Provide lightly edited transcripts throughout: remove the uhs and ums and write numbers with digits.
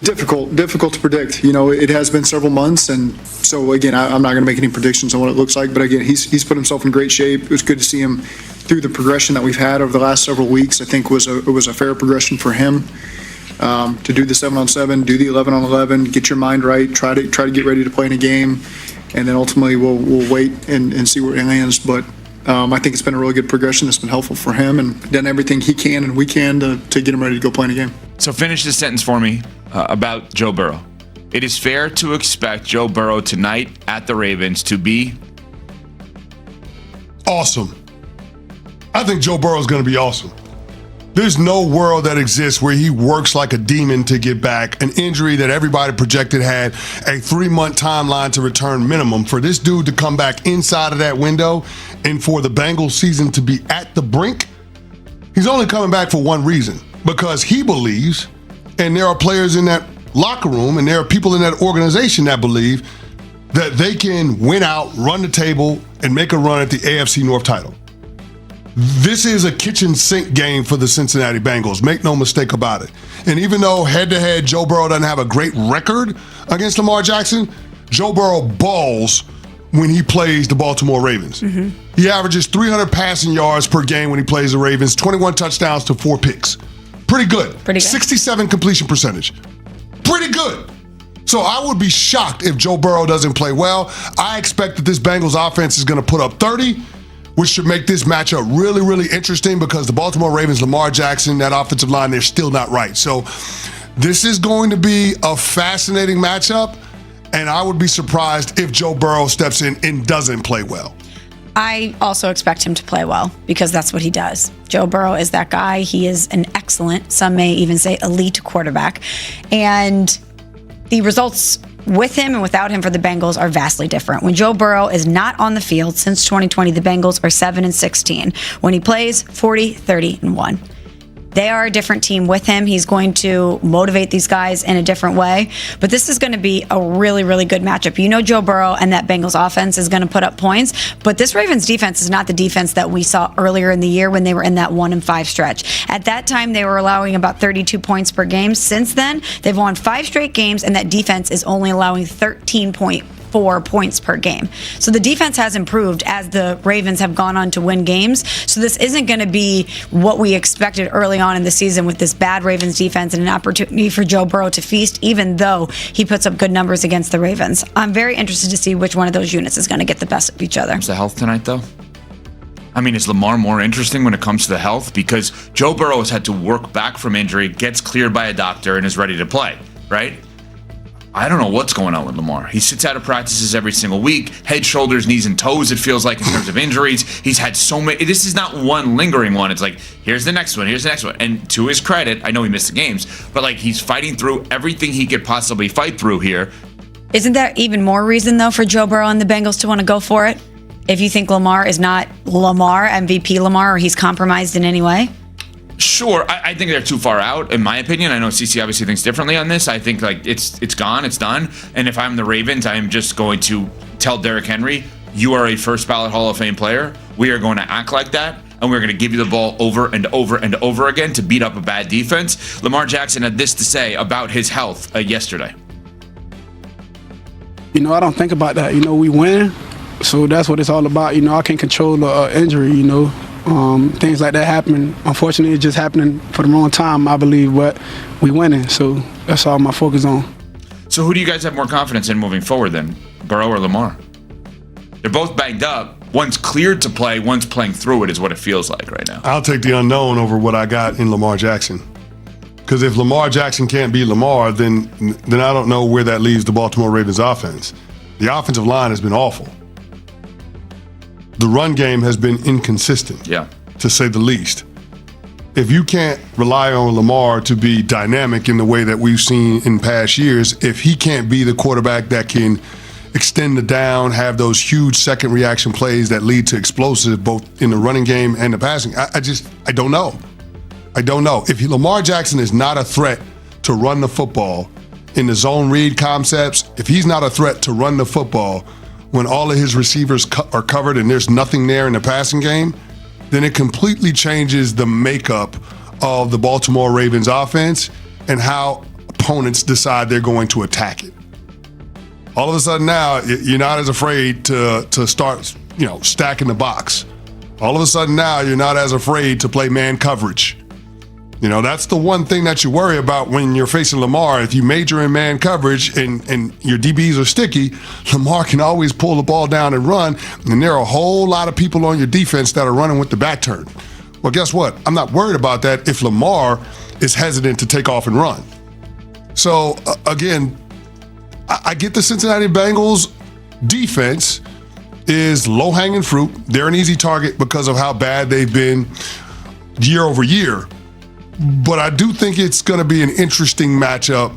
Difficult to predict. It has been several months, and so again, I'm not going to make any predictions on what it looks like. But again, he's put himself in great shape. It was good to see him through the progression that we've had over the last several weeks. I think it was a fair progression for him to do the 7-on-7, do the 11-on-11, get your mind right, try to get ready to play in a game, and then ultimately we'll wait and see where it lands. But I think it's been a really good progression. It's been helpful for him, and done everything he can and we can to get him ready to go play in a game. So finish this sentence for me about Joe Burrow. It is fair to expect Joe Burrow tonight at the Ravens to be awesome. I think Joe Burrow is going to be awesome. There's no world that exists where he works like a demon to get back. An injury that everybody projected had a 3-month timeline to return minimum. For this dude to come back inside of that window and for the Bengals season to be at the brink, he's only coming back for one reason. Because he believes, and there are players in that locker room and there are people in that organization that believe that they can win out, run the table, and make a run at the AFC North title. This is a kitchen sink game for the Cincinnati Bengals. Make no mistake about it. And even though head-to-head Joe Burrow doesn't have a great record against Lamar Jackson, Joe Burrow balls when he plays the Baltimore Ravens. Mm-hmm. He averages 300 passing yards per game when he plays the Ravens, 21 touchdowns to 4 picks. Pretty good. 67 completion percentage. Pretty good. So I would be shocked if Joe Burrow doesn't play well. I expect that this Bengals offense is going to put up 30, which should make this matchup really, really interesting because the Baltimore Ravens, Lamar Jackson, that offensive line, they're still not right. So this is going to be a fascinating matchup, and I would be surprised if Joe Burrow steps in and doesn't play well. I also expect him to play well because that's what he does. Joe Burrow is that guy. He is an excellent, some may even say elite quarterback. And the results with him and without him for the Bengals are vastly different. When Joe Burrow is not on the field since 2020, the Bengals are 7-16. When he plays, 40-30-1. They are a different team with him. He's going to motivate these guys in a different way. But this is going to be a really, really good matchup. Joe Burrow and that Bengals offense is going to put up points. But this Ravens defense is not the defense that we saw earlier in the year when they were in that 1-5 stretch. At that time, they were allowing about 32 points per game. Since then, they've won 5 straight games, and that defense is only allowing 13.4 points per game. So the defense has improved as the Ravens have gone on to win games. So this isn't going to be what we expected early on in the season with this bad Ravens defense and an opportunity for Joe Burrow to feast, even though he puts up good numbers against the Ravens. I'm very interested to see which one of those units is going to get the best of each other. Is the health tonight, though? I mean, is Lamar more interesting when it comes to the health? Because Joe Burrow has had to work back from injury, gets cleared by a doctor, and is ready to play, right? I don't know what's going on with Lamar. He sits out of practices every single week, head, shoulders, knees, and toes, it feels like, in terms of injuries. He's had so many. This is not one lingering one. It's like, here's the next one, here's the next one. And to his credit, I know he missed the games, but he's fighting through everything he could possibly fight through here. Isn't that even more reason, though, for Joe Burrow and the Bengals to want to go for it? If you think Lamar is not Lamar, MVP Lamar, or he's compromised in any way? Sure, I think they're too far out, in my opinion. I know CC obviously thinks differently on this. I think it's gone, it's done. And if I'm the Ravens, I am just going to tell Derrick Henry, you are a first ballot Hall of Fame player. We are going to act like that, and we're going to give you the ball over and over and over again to beat up a bad defense. Lamar Jackson had this to say about his health yesterday. I don't think about that. We win, so that's what it's all about. I can't control the injury, Things like that happen. Unfortunately, it's just happening for the wrong time, I believe, but we winning, so that's all my focus on. So who do you guys have more confidence in moving forward then, Burrow or Lamar? They're both banged up. One's cleared to play, one's playing through it is what it feels like right now. I'll take the unknown over what I got in Lamar Jackson. Because if Lamar Jackson can't be Lamar, then I don't know where that leaves the Baltimore Ravens offense. The offensive line has been awful. The run game has been inconsistent, to say the least. If you can't rely on Lamar to be dynamic in the way that we've seen in past years, if he can't be the quarterback that can extend the down, have those huge second reaction plays that lead to explosive both in the running game and the passing, I don't know. I don't know. If Lamar Jackson is not a threat to run the football in the zone read concepts, if he's not a threat to run the football when all of his receivers are covered and there's nothing there in the passing game, then it completely changes the makeup of the Baltimore Ravens offense and how opponents decide they're going to attack it. All of a sudden now, you're not as afraid to start, stacking the box. All of a sudden now, you're not as afraid to play man coverage. That's the one thing that you worry about when you're facing Lamar. If you major in man coverage and your DBs are sticky, Lamar can always pull the ball down and run, and there are a whole lot of people on your defense that are running with the back turned. Well, guess what? I'm not worried about that if Lamar is hesitant to take off and run. So, again, I get the Cincinnati Bengals defense is low-hanging fruit. They're an easy target because of how bad they've been year over year. But I do think it's going to be an interesting matchup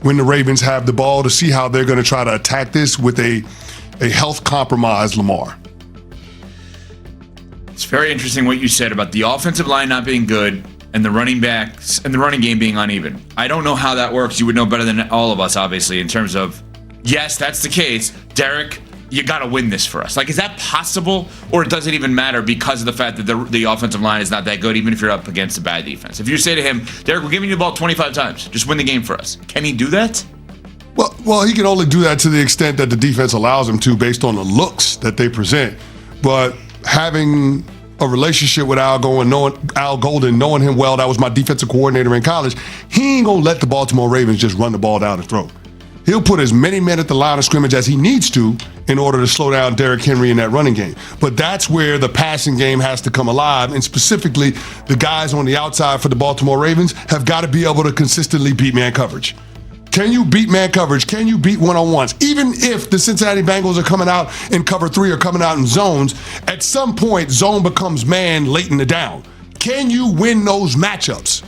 when the Ravens have the ball to see how they're going to try to attack this with a health-compromised Lamar. It's very interesting what you said about the offensive line not being good and the running backs and the running game being uneven. I don't know how that works. You would know better than all of us, obviously, in terms of, yes, that's the case. Derek, you got to win this for us. Is that possible, or does it even matter because of the fact that the offensive line is not that good, even if you're up against a bad defense? If you say to him, Derek, we're giving you the ball 25 times, just win the game for us. Can he do that? Well, he can only do that to the extent that the defense allows him to based on the looks that they present. But having a relationship with Al Golden, knowing him well, that was my defensive coordinator in college, he ain't going to let the Baltimore Ravens just run the ball down his throat. He'll put as many men at the line of scrimmage as he needs to in order to slow down Derrick Henry in that running game. But that's where the passing game has to come alive, and specifically the guys on the outside for the Baltimore Ravens have got to be able to consistently beat man coverage. Can you beat man coverage? Can you beat one-on-ones? Even if the Cincinnati Bengals are coming out in cover 3 or coming out in zones, at some point, zone becomes man late in the down. Can you win those matchups?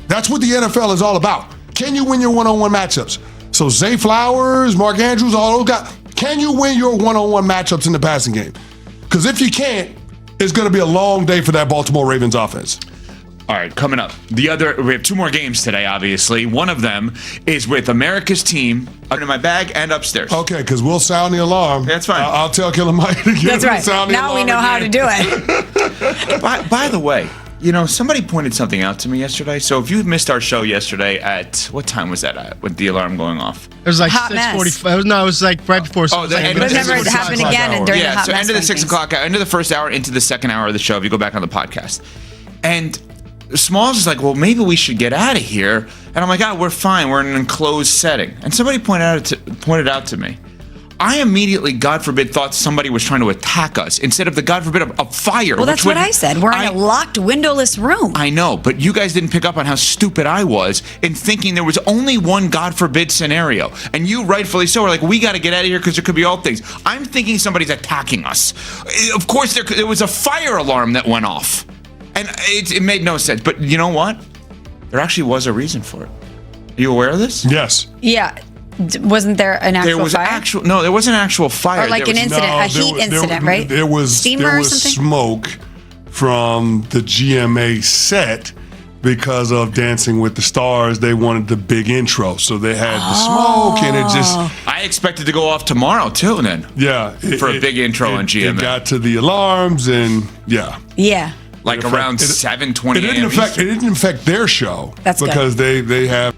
That's what the NFL is all about. Can you win your one-on-one matchups? So Zay Flowers, Mark Andrews, all those guys, can you win your one-on-one matchups in the passing game? Because if you can't, it's going to be a long day for that Baltimore Ravens offense. All right, coming up. We have 2 more games today, obviously. One of them is with America's team under my bag and upstairs. Okay, because we'll sound the alarm. That's fine. I'll tell Killer Mike to get That's right. sound the Now alarm we know how to again. do it. By the way, somebody pointed something out to me yesterday. So if you missed our show yesterday at, what time was that at, with the alarm going off? It was like Hot mess. 6:45. No, it was like right before. Oh, the end of But the remember, it 6 happened o'clock again hour. during the Yeah, hot so mess end of the 6 rankings. o'clock, end of the first hour into the second hour of the show, if you go back on the podcast. And Smalls is like, well, maybe we should get out of here. And I'm like, we're fine. We're in an enclosed setting. And somebody pointed out to me. I immediately, God forbid, thought somebody was trying to attack us instead of the, God forbid, a fire. Well, that's what I said. We're in a locked, windowless room. I know, but you guys didn't pick up on how stupid I was in thinking there was only one God forbid scenario. And you, rightfully so, were like, we got to get out of here because there could be all things. I'm thinking somebody's attacking us. Of course, there was a fire alarm that went off. And it made no sense. But you know what? There actually was a reason for it. Are you aware of this? Yes. Yeah. Wasn't there an actual fire? No, there wasn't an actual fire. Or like an incident, a heat incident, right? There was Steamer or something? smoke from the GMA set because of Dancing with the Stars. They wanted the big intro, so they had the smoke, and it just... I expected to go off tomorrow, too, then. Yeah. For a big intro on GMA. It got to the alarms, and yeah. Yeah. Like around 7:20 It didn't affect their show. That's good. because they have